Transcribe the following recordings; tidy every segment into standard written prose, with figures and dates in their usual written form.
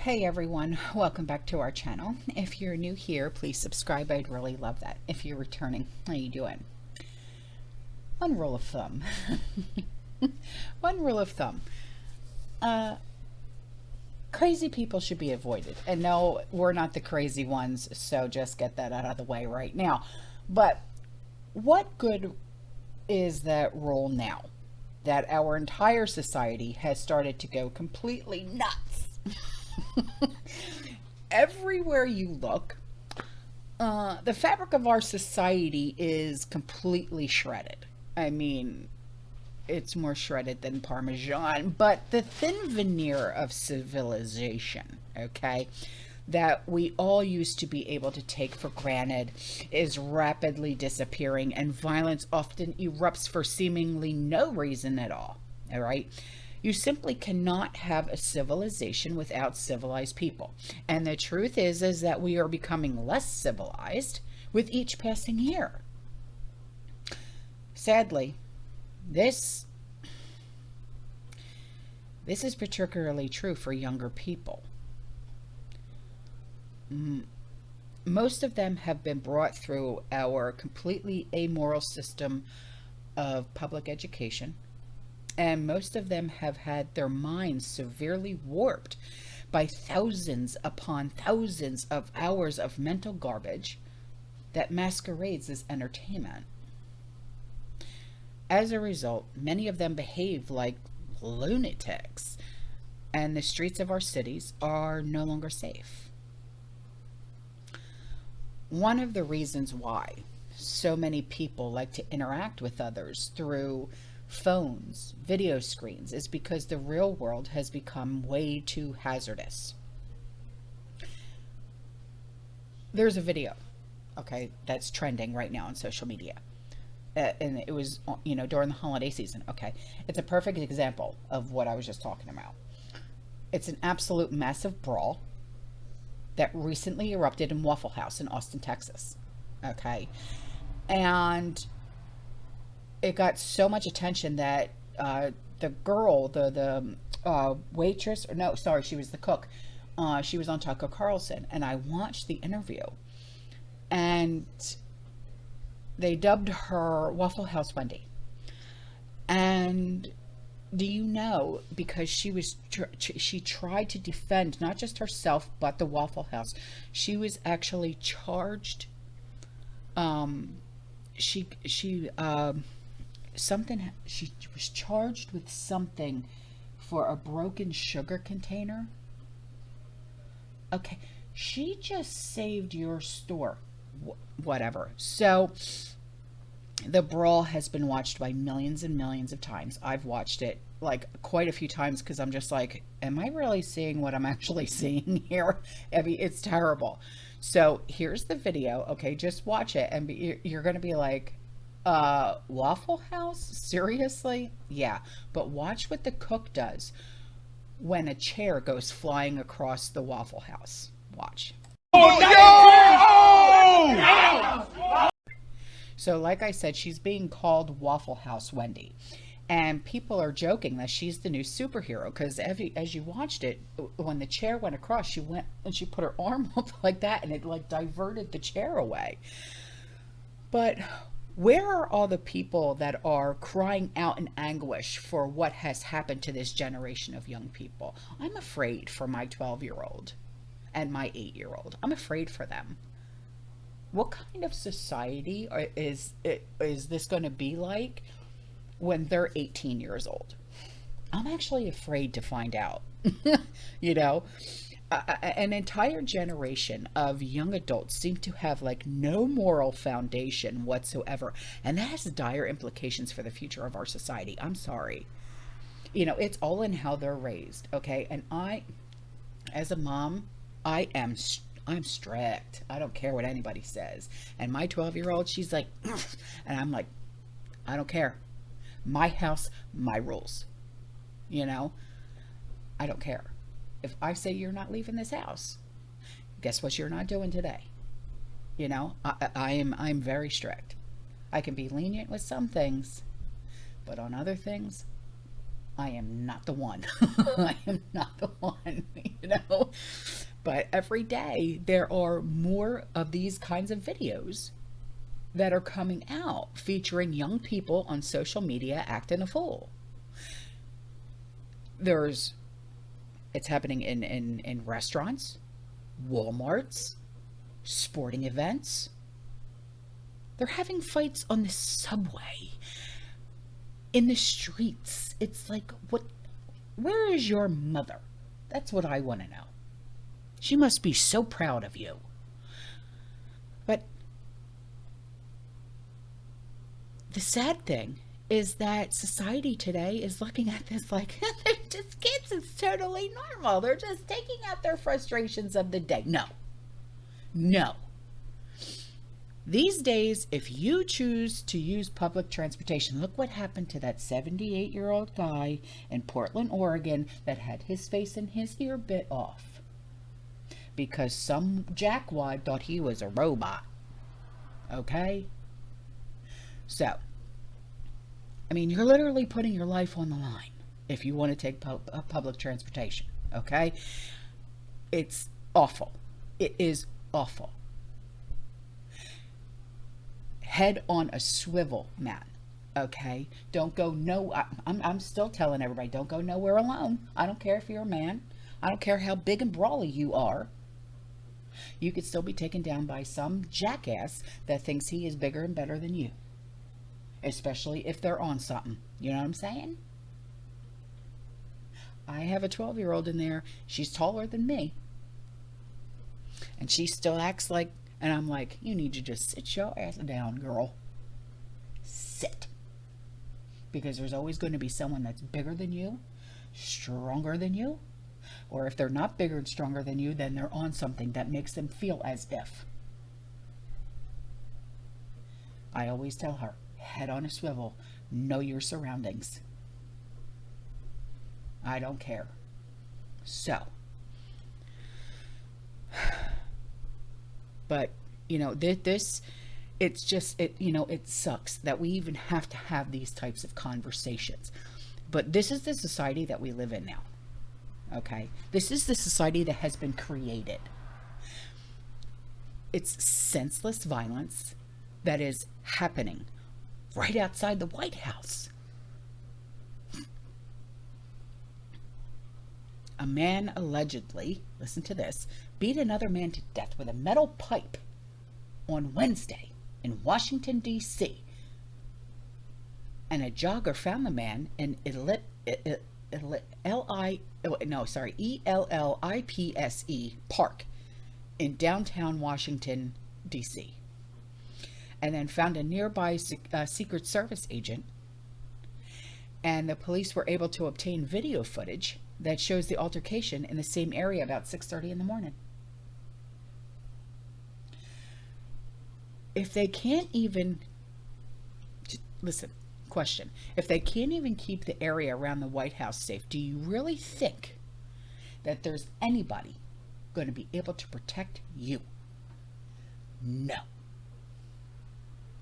Hey everyone, welcome back to our channel. If you're new here, please subscribe. I'd really love that. If you're returning, how you doing? One rule of thumb. One rule of thumb. Crazy people should be avoided. And no, we're not the crazy ones, so just get that out of the way right now. But what good is that rule now that our entire society has started to go completely nuts? Everywhere you look, the fabric of our society is completely shredded. I mean, it's more shredded than Parmesan, but the thin veneer of civilization, okay, that we all used to be able to take for granted is rapidly disappearing, and violence often erupts for seemingly no reason at all right? You simply cannot have a civilization without civilized people. And the truth is that we are becoming less civilized with each passing year. Sadly, this is particularly true for younger people. Most of them have been brought through our completely amoral system of public education, and most of them have had their minds severely warped by thousands upon thousands of hours of mental garbage that masquerades as entertainment. As a result, many of them behave like lunatics, and the streets of our cities are no longer safe. One of the reasons why so many people like to interact with others through phones, video screens, is because the real world has become way too hazardous. There's a video, okay, that's trending right now on social media. And it was, during the holiday season, okay? It's a perfect example of what I was just talking about. It's an absolute massive brawl that recently erupted in Waffle House in Austin, Texas, okay? And it got so much attention that the girl, the waitress, or no, sorry, she was the cook. She was on Tucker Carlson, and I watched the interview, and they dubbed her Waffle House Wendy. And do you know, because she tried to defend not just herself but the Waffle House, she was actually charged. She was charged with something for a broken sugar container. Okay, she just saved your store. Whatever. So the Brawl has been watched by millions and millions of times. I've watched it like quite a few times because I'm just like, am I really seeing what I'm actually seeing here? I mean, it's terrible. So here's the video. Okay, just watch it, and you're going to be like, Waffle House? Seriously? Yeah. But watch what the cook does when a chair goes flying across the Waffle House. Watch. Oh, no! So like I said, she's being called Waffle House Wendy. And people are joking that she's the new superhero, because as you watched it, when the chair went across, she went and she put her arm up like that, and it like diverted the chair away. But where are all the people that are crying out in anguish for what has happened to this generation of young people? I'm afraid for my 12-year-old and my 8-year-old. I'm afraid for them. What kind of society is this going to be like when they're 18 years old? I'm actually afraid to find out. An entire generation of young adults seem to have like no moral foundation whatsoever, and that has dire implications for the future of our society. I'm sorry. It's all in how they're raised, okay? And I, as a mom, I'm strict. I don't care what anybody says. And my 12-year-old, she's like, and I'm like, I don't care. My house, my rules. I don't care. If I say you're not leaving this house, guess what you're not doing today? I'm very strict. I can be lenient with some things, but on other things, I am not the one. I am not the one, But every day there are more of these kinds of videos that are coming out featuring young people on social media acting a fool. It's happening in restaurants, Walmarts, sporting events. They're having fights on the subway, in the streets. It's like, where is your mother? That's what I want to know. She must be so proud of you. But the sad thing is that society today is looking at this like they're just kids. It's totally normal. They're just taking out their frustrations of the day. No. These days, if you choose to use public transportation, look what happened to that 78-year-old guy in Portland, Oregon, that had his face and his ear bit off because some jackwad thought he was a robot. Okay? So, I mean, you're literally putting your life on the line if you want to take public transportation. Okay? It's awful. It is awful. Head on a swivel, man. Okay? Don't go I'm still telling everybody, don't go nowhere alone. I don't care if you're a man. I don't care how big and brawly you are. You could still be taken down by some jackass that thinks he is bigger and better than you. Especially if they're on something. You know what I'm saying? I have a 12-year-old in there. She's taller than me. And she still acts like, and I'm like, you need to just sit your ass down, girl. Sit. Because there's always going to be someone that's bigger than you, stronger than you, or if they're not bigger and stronger than you, then they're on something that makes them feel as if. I always tell her, head on a swivel, know your surroundings. I don't care. So, but, you know, it's just, it sucks that we even have to have these types of conversations. But this is the society that we live in now. Okay? This is the society that has been created. It's senseless violence that is happening right outside the White House. A man allegedly, listen to this, beat another man to death with a metal pipe on Wednesday in Washington, D.C. And a jogger found the man in ELLIPSE Park in downtown Washington, D.C. And then found a nearby Secret Service agent. And the police were able to obtain video footage that shows the altercation in the same area about 6:30 in the morning. If they can't even, listen, question, if they can't even keep the area around the White House safe, do you really think that there's anybody going to be able to protect you? No.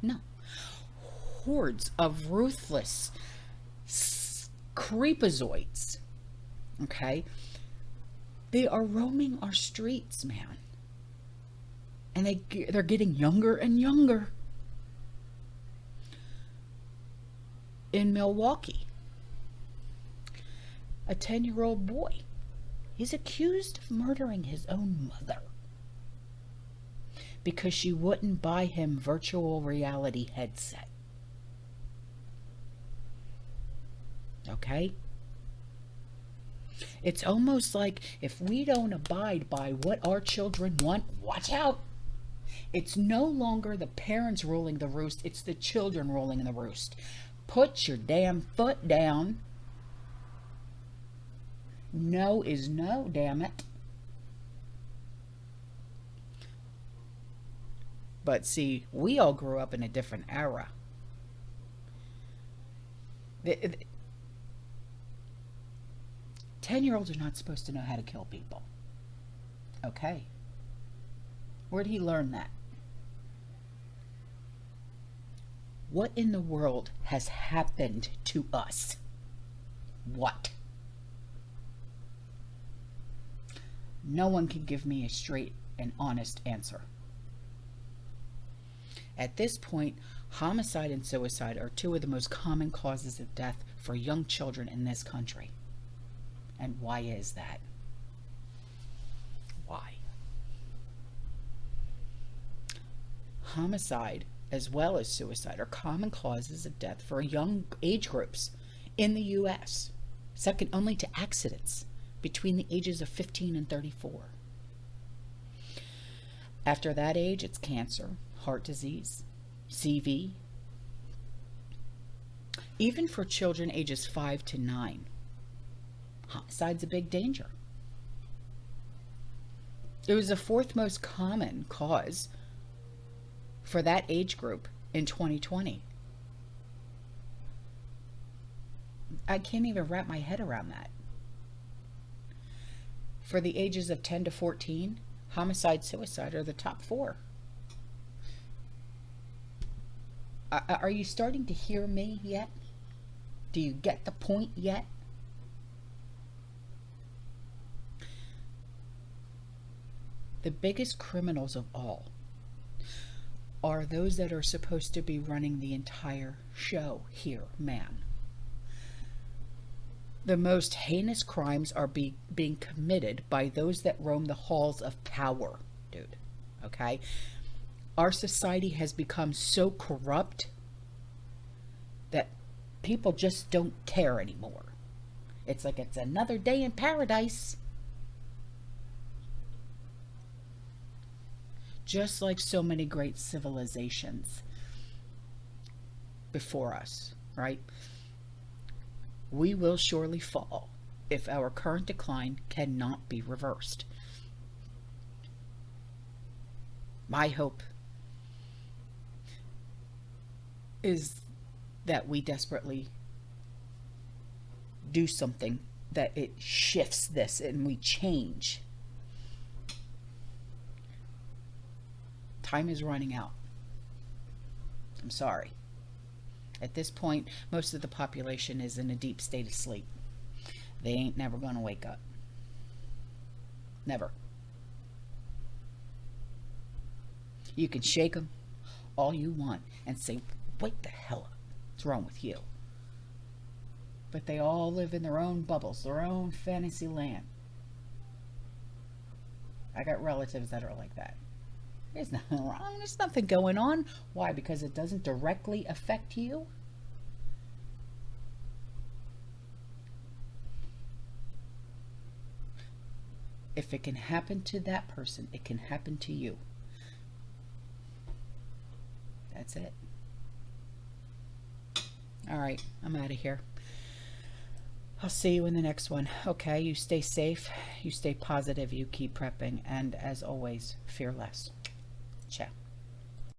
No. Hordes of ruthless creepazoids, okay, they are roaming our streets, man. And they're getting younger and younger. In Milwaukee, a 10-year-old boy, he's accused of murdering his own mother because she wouldn't buy him virtual reality headset. Okay? It's almost like if we don't abide by what our children want, watch out. It's no longer the parents ruling the roost, it's the children ruling the roost. Put your damn foot down. No is no, damn it. But see, we all grew up in a different era. 10-year-olds are not supposed to know how to kill people. Okay. Where'd he learn that? What in the world has happened to us? What? No one can give me a straight and honest answer. At this point, homicide and suicide are two of the most common causes of death for young children in this country. And why is that? Why? Homicide as well as suicide are common causes of death for young age groups in the U.S., second only to accidents between the ages of 15 and 34. After that age, it's cancer, heart disease, CV. Even for children ages 5 to 9, homicide's a big danger. It was the fourth most common cause for that age group in 2020. I can't even wrap my head around that. For the ages of 10 to 14, homicide, suicide are the top four. Are you starting to hear me yet? Do you get the point yet? The biggest criminals of all are those that are supposed to be running the entire show here, man. The most heinous crimes are being committed by those that roam the halls of power, dude. Okay? Our society has become so corrupt that people just don't care anymore. It's like it's another day in paradise. Just like so many great civilizations before us, right? We will surely fall if our current decline cannot be reversed. My hope is that we desperately do something, that it shifts this and we change. Time is running out. I'm sorry. At this point, most of the population is in a deep state of sleep. They ain't never going to wake up. Never. You can shake them all you want and say, wake the hell up. What's wrong with you? But they all live in their own bubbles, their own fantasy land. I got relatives that are like that. There's nothing wrong. There's nothing going on. Why? Because it doesn't directly affect you? If it can happen to that person, it can happen to you. That's it. All right, I'm out of here. I'll see you in the next one. Okay, you stay safe, you stay positive, you keep prepping, and as always, fear less. Ciao.